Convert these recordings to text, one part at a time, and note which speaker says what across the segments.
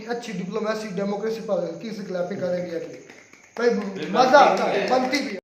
Speaker 1: अच्छी diplomacy democracy पर किसी क्लैपिंग करेगी अगली भाई, मजा आता है, बनती भी है।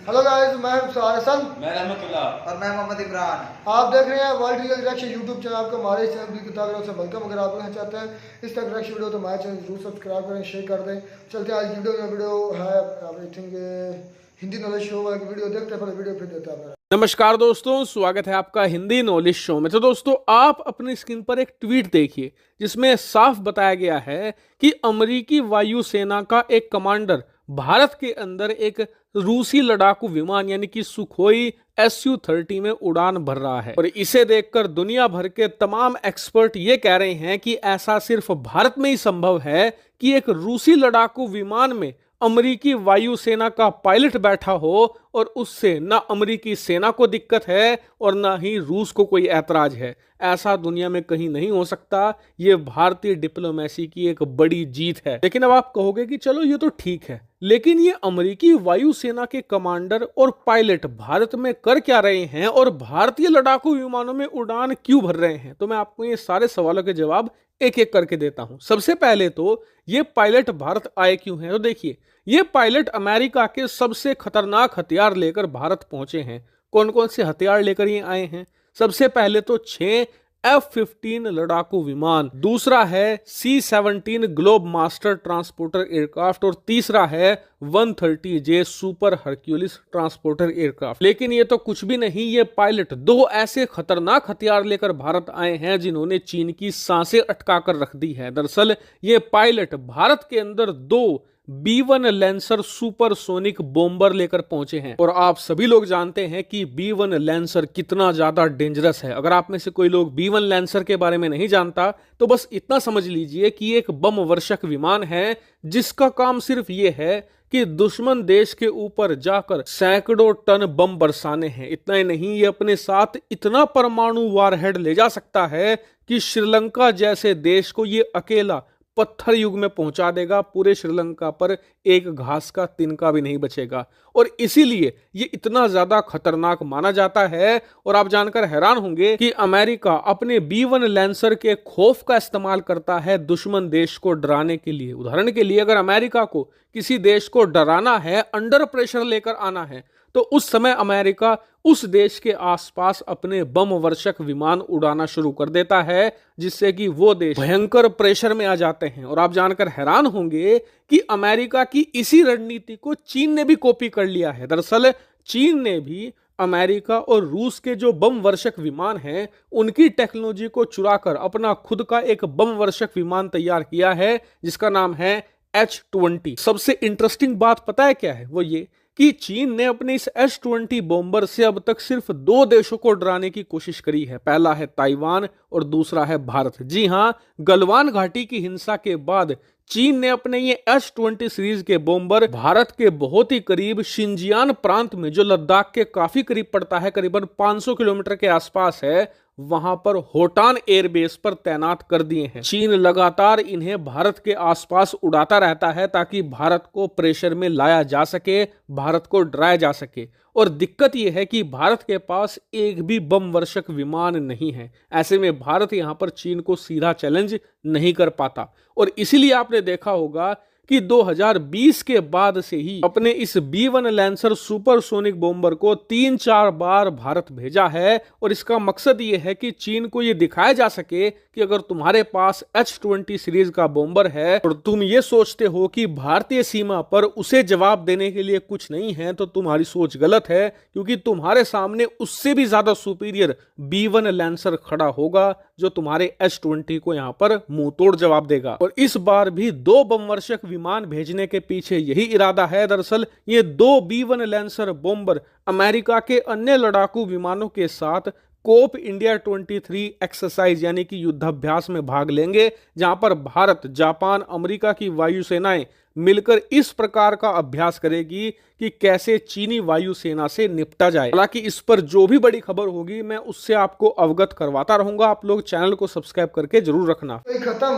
Speaker 1: हेलो गाइस, मैं हसन,
Speaker 2: मैं रहमतुल्लाह
Speaker 3: और मैं मोहम्मद इमरान।
Speaker 1: आप देख रहे हैं world real reaction YouTube channel. आपको हमारे चैनल की किताब से वेलकम। अगर आप लोग चाहते हैं इस तरह रिएक्शन वीडियो तो हमारे चैनल जरूर सब्सक्राइब करें, शेयर कर दें। चलते हैं आज की वीडियो है I think Hindi knowledge show वाला वीडियो देखते हैं, पहले वीडियो फिर देते हैं।
Speaker 4: नमस्कार दोस्तों, स्वागत है आपका हिंदी नॉलेज शो में। तो दोस्तों, आप अपनी स्क्रीन पर एक ट्वीट देखिए जिसमें साफ बताया गया है कि अमेरिकी वायुसेना का एक कमांडर भारत के अंदर एक रूसी लड़ाकू विमान यानी कि सुखोई Su-30 में उड़ान भर रहा है। और इसे देखकर दुनिया भर के तमाम एक्सपर्ट ये कह रहे हैं कि ऐसा सिर्फ भारत में ही संभव है कि एक रूसी लड़ाकू विमान में अमेरिकी वायुसेना का पायलट बैठा हो और उससे ना अमेरिकी सेना को दिक्कत है और ना ही रूस को कोई ऐतराज है। ऐसा दुनिया में कहीं नहीं हो सकता। ये भारतीय डिप्लोमेसी की एक बड़ी जीत है। लेकिन अब आप कहोगे कि चलो ये तो ठीक है, लेकिन ये अमेरिकी वायुसेना के कमांडर और पायलट भारत में कर क्या रहे हैं और भारतीय लड़ाकू विमानों में उड़ान क्यों भर रहे हैं? तो मैं आपको ये सारे सवालों के जवाब एक एक करके देता हूं। सबसे पहले तो ये पायलट भारत आए क्यों हैं? तो देखिए, ये पायलट अमेरिका के सबसे खतरनाक हथियार लेकर भारत पहुंचे हैं। कौन कौन से हथियार लेकर ये आए हैं? सबसे पहले तो 6 F-15 लड़ाकू विमान, दूसरा है C-17 globe master transporter aircraft और तीसरा है 130J super Hercules transporter aircraft. लेकिन ये तो कुछ भी नहीं, ये पायलट दो ऐसे खतरनाक हथियार लेकर भारत आए हैं जिन्होंने चीन की सांसें अटका कर रख दी है। दरअसल ये पायलट भारत के अंदर दो B-1 लैंसर सुपरसोनिक बॉम्बर लेकर पहुंचे हैं। और आप सभी लोग जानते हैं कि B-1 लैंसर कितना ज्यादा डेंजरस है। अगर आप में से कोई लोग B-1 लैंसर के बारे में नहीं जानता तो बस इतना समझ लीजिए कि एक बम वर्षक विमान है जिसका काम सिर्फ ये है कि दुश्मन देश के ऊपर जाकर सैकड़ों टन बम बरसाने हैं। इतना ही नहीं, ये अपने साथ इतना परमाणु वारहेड ले जा सकता है कि श्रीलंका जैसे देश को ये अकेला पत्थर युग में पहुंचा देगा। पूरे श्रीलंका पर एक घास का तिनका भी नहीं बचेगा। और इसीलिए ये इतना ज्यादा खतरनाक माना जाता है। और आप जानकर हैरान होंगे कि अमेरिका अपने B-1 लैंसर के खौफ का इस्तेमाल करता है दुश्मन देश को डराने के लिए। उदाहरण के लिए, अगर अमेरिका को किसी देश को डराना है, अंडर प्रेशर लेकर आना है, तो उस समय अमेरिका उस देश के आसपास अपने बम वर्षक विमान उड़ाना शुरू कर देता है, जिससे कि वो देश भयंकर प्रेशर में आ जाते हैं। और आप जानकर हैरान होंगे कि अमेरिका की इसी रणनीति को चीन ने भी कॉपी कर लिया है। दरअसल चीन ने भी अमेरिका और रूस के जो बम वर्षक विमान हैं उनकी टेक्नोलॉजी को चुराकर अपना खुद का एक बम वर्षक विमान तैयार किया है जिसका नाम है H-20। सबसे इंटरेस्टिंग बात पता है क्या है? वो ये कि चीन ने अपने इस H-20 बॉम्बर से अब तक सिर्फ दो देशों को डराने की कोशिश करी है। पहला है ताइवान और दूसरा है भारत। जी हां, गलवान घाटी की हिंसा के बाद चीन ने अपने ये H-20 सीरीज के बॉम्बर भारत के बहुत ही करीब शिनजियान प्रांत में, जो लद्दाख के काफी करीब पड़ता है, करीबन 500 किलोमीटर के आसपास है, वहां पर होटान एयरबेस पर तैनात कर दिए हैं। चीन लगातार इन्हें भारत के आसपास उड़ाता रहता है ताकि भारत को प्रेशर में लाया जा सके, भारत को डराया जा सके। और दिक्कत यह है कि भारत के पास एक भी बम वर्षक विमान नहीं है। ऐसे में भारत यहां पर चीन को सीधा चैलेंज नहीं कर पाता। और इसीलिए आपने देखा होगा कि 2020 के बाद से ही अपने इस B-1 लैंसर सुपरसोनिक बॉम्बर को 3-4 बार भारत भेजा है। और इसका मकसद ये है कि चीन को ये दिखाया जा सके कि अगर तुम्हारे पास H-20 सीरीज का बॉम्बर है और तुम ये सोचते हो कि भारतीय सीमा पर उसे जवाब देने के लिए कुछ नहीं है, तो तुम्हारी सोच गलत है, क्योंकि तुम्हारे सामने उससे भी ज्यादा सुपीरियर B-1 लैंसर खड़ा होगा जो तुम्हारे H-20 को यहां पर मुंह तोड़ जवाब देगा। और इस बार भी दो बम वर्षक विमान भेजने के पीछे यही इरादा है। दरअसल ये दो B-1 लैंसर बॉम्बर अमेरिका के अन्य लड़ाकू विमानों के साथ कोप इंडिया 23 एक्सरसाइज यानी कि युद्धाभ्यास में भाग लेंगे, जहां पर भारत, जापान, अमेरिका की वायुसेनाएं मिलकर इस प्रकार का अभ्यास करेगी कि कैसे चीनी वायुसेना से निपटा जाए। हालांकि इस पर जो भी बड़ी खबर होगी मैं उससे आपको अवगत करवाता रहूंगा। आप लोग चैनल को सब्सक्राइब करके जरूर रखना।
Speaker 1: खत्म।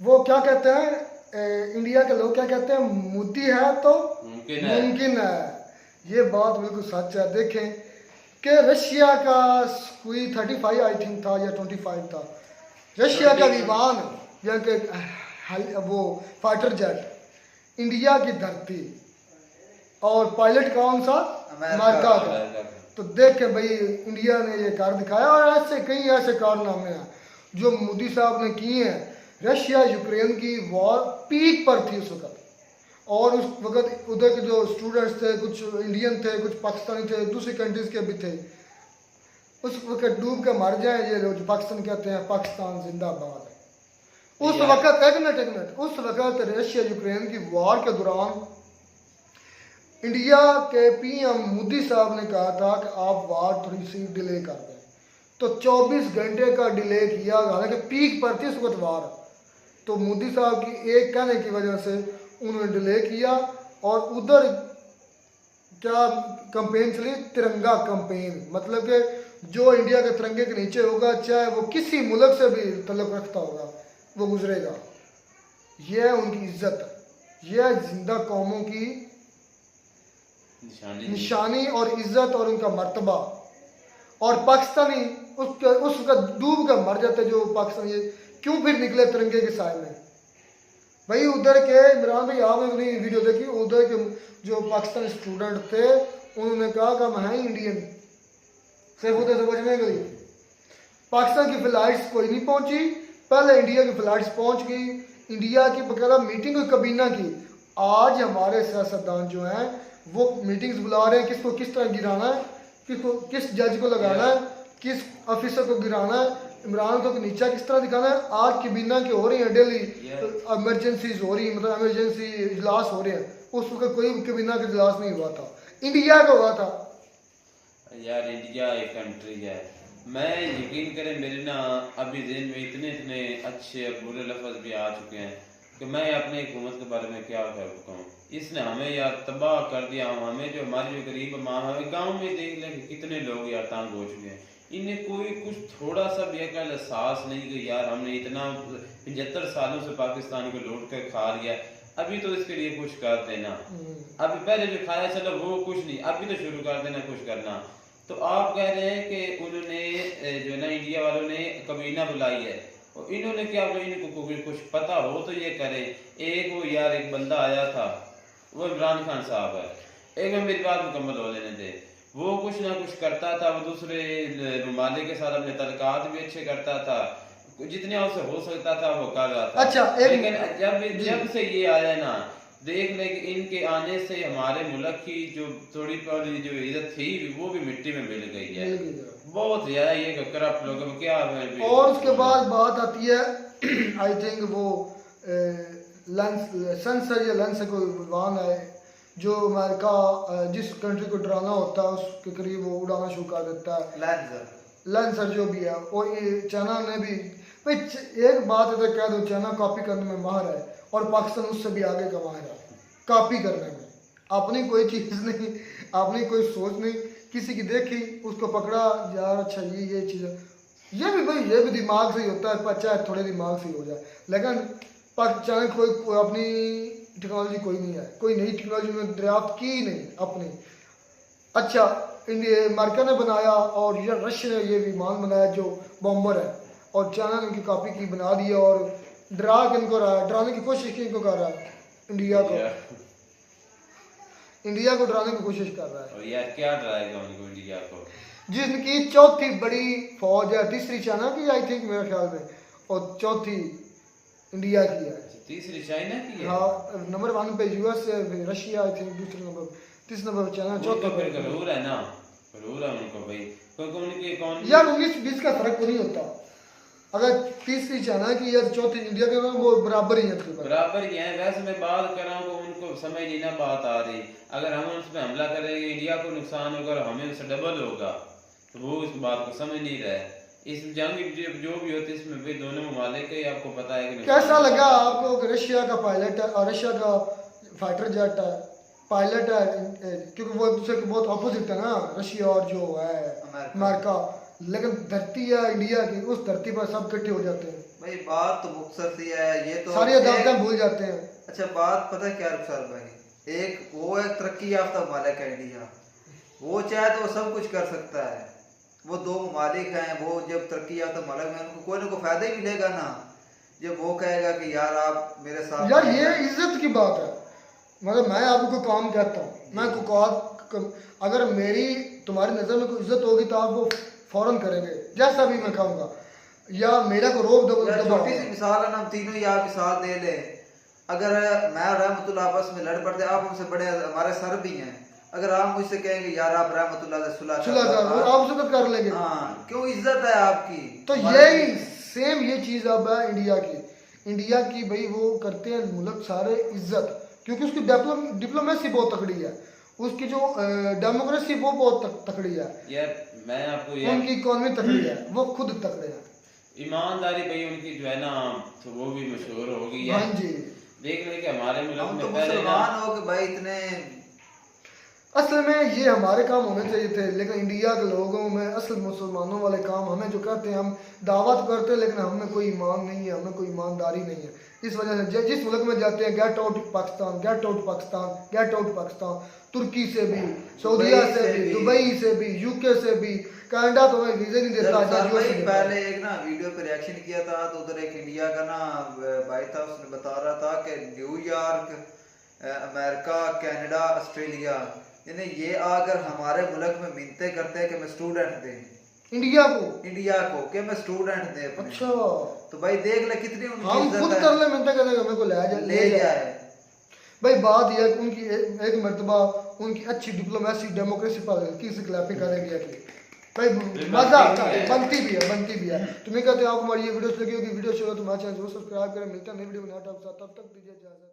Speaker 1: वो क्या कहते हैं, इंडिया के लोग क्या कहते हैं, मोदी है तो मुमकिन है। ये बात बिल्कुल सच है। देखें कि रशिया का कोई 35 आई थिंक था या 25 था, रशिया का विमान या कि वो फाइटर जेट इंडिया की धरती, और पायलट कौन सा, अमेरिका का। तो देखें भाई इंडिया ने ये कर दिखाया, और ऐसे कई ऐसे कारनामे हैं जो मोदी साहब ने किए हैं। रशिया यूक्रेन की वॉर पीक पर थी उस वक्त, और उस वक्त उधर के जो स्टूडेंट्स थे, कुछ इंडियन थे, कुछ पाकिस्तानी थे, दूसरी कंट्रीज के भी थे, उस वक्त डूब के मर जाए ये लोग। पाकिस्तान कहते हैं पाकिस्तान जिंदाबाद। उस वक्त एक मिनट, उस वक्त रशिया यूक्रेन की वॉर के दौरान इंडिया के पीएम मोदी साहब ने कहा था कि आप वॉर थोड़ी सी डिले कर दें, तो 24 घंटे का डिले किया, हालांकि पीक पर थी उस वक्त वॉर। तो मोदी साहब की एक कहने की वजह से उन्होंने डिले किया, और उधर क्या कंपेन चली, तिरंगा कंपेन, मतलब कि जो इंडिया के तिरंगे के नीचे होगा, चाहे वो किसी मुल्क से भी तल्लुक रखता होगा, वो गुजरेगा। यह है उनकी इज्जत, यह है जिंदा कौमों की निशानी और इज्जत और उनका मर्तबा। और पाकिस्तानी उस वक्त डूब कर मर जाते जो पाकिस्तानी, क्यों फिर निकले तिरंगे के साय में। भाई उधर के इमरान भाई, आपने अपनी वीडियो देखी, उधर के जो पाकिस्तानी स्टूडेंट थे उन्होंने कहा कि हम हैं इंडियन, सिर्फ उधर से बचने के लिए। पाकिस्तान की फ्लाइट्स कोई नहीं पहुंची, पहले इंडिया की फ्लाइट्स पहुंच गई, इंडिया की बकायदा मीटिंग हुई कबीना की। आज हमारे सियासतदान जो हैं वो मीटिंग्स बुला रहे हैं, किसको किस तरह गिराना है, किसको किस जज को लगाना है, किस ऑफिसर को गिराना है, इमरान को नीचा किस तरह दिखाना है। आज कबीना की हो रही है डेली इमरजेंसीज हो रही है, मतलब इमरजेंसी इजलास हो रहे हैं। उस वक्त कोई कबीना का इजलास नहीं हुआ था, इंडिया का हुआ था।
Speaker 2: यार इंडिया एक कंट्री है, मैं यकीन करें मेरे ना अभी दिन में इतने इतने अच्छे बुरे लफ्ज भी आ चुके हैं कि मैं अपने हुकूमत के बारे में क्या कर कहूँ। इसने हमें यार तबाह कर दिया। हमें जो हमारी जो गरीब माँ, हमें गाँव में देख लें कि कितने लोग यार तंग हो चुके हैं। इन्हें कोई कुछ थोड़ा सा भी अकल एहसास नहीं कि यार हमने इतना 75 सालों से पाकिस्तान को लूट कर खा लिया, अभी तो इसके लिए कुछ कर देना। अभी पहले जो खाया चलो वो कुछ नहीं, अभी तो शुरू कर देना कुछ करना। तो आप कह रहे हैं कि उन्होंने जो है ना इंडिया वालों ने कबीना बुलाई है, और इन्होंने क्या बोला, इनको कुछ पता हो तो ये करें। एक वो यार एक बंदा आया था, वो इमरान खान साहब है, एक में मेरी बात मुकम्मल हो लेने दे। वो कुछ ना कुछ करता था, वो दूसरे ममालिक के साथ अपने तलकात भी अच्छे करता था, जितने उससे हो सकता था वो कर रहा था।
Speaker 1: अच्छा,
Speaker 2: लेकिन जब से ये आया ना, देख ले कि इनके आने से हमारे मुल्क की जो थोड़ी थोड़ी जो इज्जत थी वो भी मिट्टी में मिल गई है। बहुत ज्यादा ये करप्ट लोगों में क्या है।
Speaker 1: और उसके बाद बात आती है आई थिंक वो सेंसर या लेंस कोई विमान है जो अमेरिका जिस कंट्री को डराना होता है उसके करीब वो उड़ाना शुरू कर देता है। लेंसर जो भी है, और ये चाइना ने भी भाई एक बात है तो कह दो, चाइना कॉपी करने में माहिर है और पाकिस्तान उससे भी आगे का माहिर है कॉपी करने में। अपनी कोई चीज़ नहीं, अपनी कोई सोच नहीं, किसी की देखी उसको पकड़ा यार, अच्छा ये चीज़ है, ये भी भाई ये भी दिमाग से ही होता है, चाहे थोड़े दिमाग से ही हो जाए। लेकिन चाइना कोई अपनी टेक्नोलॉजी कोई नहीं है, कोई नई टेक्नोलॉजी में दरियाफ्त की ही नहीं अपनी। अच्छा इंडिया अमेरिका ने बनाया और रशिया ने ये विमान बनाया जो बॉम्बर है, और चाइना ने उनकी कॉपी की बना दी और डरा के इनको रहा है, डराने की कोशिश की इनको कर रहा है, इंडिया को डराने की कोशिश कर रहा है।
Speaker 2: और यार क्या डराएगा उनको इंडिया को,
Speaker 1: जिनकी चौथी बड़ी फौज है, तीसरी चाइना की आई थिंक मेरे ख्याल में, और चौथी इंडिया की है।
Speaker 2: तीसरी चाइना की है,
Speaker 1: हाँ नंबर 1 पे यूएस है, रशिया आई थिंक दूसरे नंबर, तीसरे नंबर चाइना, चौथा
Speaker 2: फिर जरूर है ना, जरूर है उनको भाई, क्योंकि उनके कौन
Speaker 1: यार 19-20 का फर्क नहीं होता। अगर तीसरी चाइना की या चौथी इंडिया के, वो बराबर ही है,
Speaker 2: बराबर ही है। वैसे मैं बात कर रहा हूँ उनको समझ नहीं ना बात आ रही। अगर हम उस पर हमला करेंगे इंडिया को नुकसान होगा और हमें उससे डबल होगा, तो वो इस बात को समझ नहीं रहे। इस जंग जो भी होती है इसमें भी दोनों ममालिक के आपको पता है कि
Speaker 1: कैसा लगा आपको कि रशिया का पायलट है और रशिया का फाइटर जेट है पायलट है, क्योंकि वो एक दूसरे के बहुत अपोजिट है ना, रशिया और जो है अमेरिका, लेकिन धरती है इंडिया की, उस धरती पर सब इकट्ठे हो जाते हैं।
Speaker 3: भाई बात तो मुख्तसर सी है, ये तो
Speaker 1: सारी अदालतें भूल जाते हैं।
Speaker 3: अच्छा बात पता है क्या रुखसार भाई, एक वो है तरक्की याफ्ता ममालिक है इंडिया, वो चाहे तो वो सब कुछ कर सकता है। वो दो ममालिक हैं, वो जब तरक्की याफ्ता मुल्क में उनको कोई ना कोई फायदा ही मिलेगा ना, जब वो कहेगा कि यार आप मेरे साथ
Speaker 1: यार ये इज्जत की बात है। मतलब मैं आपको कोई काम कहता हूँ, मैं अगर मेरी तुम्हारी नज़र में कोई इज्जत होगी तो आप वो फौरन करेंगे जैसा भी मैं कहूँगा, या मेरा को रोक
Speaker 3: यार
Speaker 1: दबाओ।
Speaker 3: छोटी सी मिसाल है ना, हम तीनों ही आप मिसाल दे ले। अगर मैं और रहमतुल्लाह आपस में लड़ पड़ते, आप हमसे बड़े, हमारे सर भी हैं, अगर आप मुझसे कहेंगे यार आप रहमतुल्लाह से सुलह
Speaker 1: कर आप सुलह कर लेंगे।
Speaker 3: हाँ, क्यों, इज्जत है आपकी।
Speaker 1: तो यही सेम ये चीज़ अब है इंडिया की भाई, वो करते हैं मुल्क सारे इज्जत, क्योंकि उसकी डिप्लोमेसी बहुत तकड़ी है, उसकी जो डेमोक्रेसी वो बहुत तकड़ी है
Speaker 2: यार। मैं आपको
Speaker 1: उनकी इकोनॉमी तकड़ी है, वो खुद तकड़े हैं।
Speaker 2: ईमानदारी भाई उनकी जो है ना, तो वो भी मशहूर हो गई है।
Speaker 1: हाँ जी,
Speaker 2: देख रहे कि हमारे मुल्क
Speaker 3: हम
Speaker 2: में
Speaker 3: तो
Speaker 2: पहले ना,
Speaker 3: मुसलमान हो कि भाई इतने,
Speaker 1: असल में ये हमारे काम होने चाहिए थे, लेकिन इंडिया के लोगों में असल मुसलमानों वाले काम हमें जो करते हैं, हम दावत करते हैं लेकिन हमें कोई ईमान नहीं है, हमें कोई ईमानदारी नहीं है। इस वजह से जिस मुल्क में जाते हैं, get out Pakistan, get out Pakistan, get out Pakistan, तुर्की से भी, सऊदीया से भी, दुबई से भी, यूके से भी, कनाडा तो हमें वीज़ा नहीं देता।
Speaker 3: पहले एक ना वीडियो पे रिएक्शन किया था, तो उधर एक इंडिया का ना भाई था, उसने बता रहा था कि न्यूयॉर्क, अमेरिका, कनाडा, ऑस्ट्रेलिया, यानी ये आकर हमारे मुल्क में मिन्नतें करते हैं कि मैं स्टूडेंट दें
Speaker 1: इंडिया को
Speaker 3: कि मैं स्टूडेंट दे अपने।
Speaker 1: अच्छा,
Speaker 3: तो भाई देख ले कितनी उनकी
Speaker 1: हम
Speaker 3: इज्जत
Speaker 1: खुद
Speaker 3: है।
Speaker 1: कर ले, मिलता करेगा मेरे को ले जाए। भाई बात यह है कि उनकी एक मरतबा उनकी अच्छी डिप्लोमेसी डेमोक्रेसी पर किसी क्लैपी करेगी कि भाई मजा आता है, बनती भी है। तुम्हें कहते हैं आपको हमारी ये वीडियो लगी होगी, वीडियो शुरू हो तो हमारे चैनल को सब्सक्राइब करें। मिलते हैं नई वीडियो में, तब तक दीजिए इजाजत।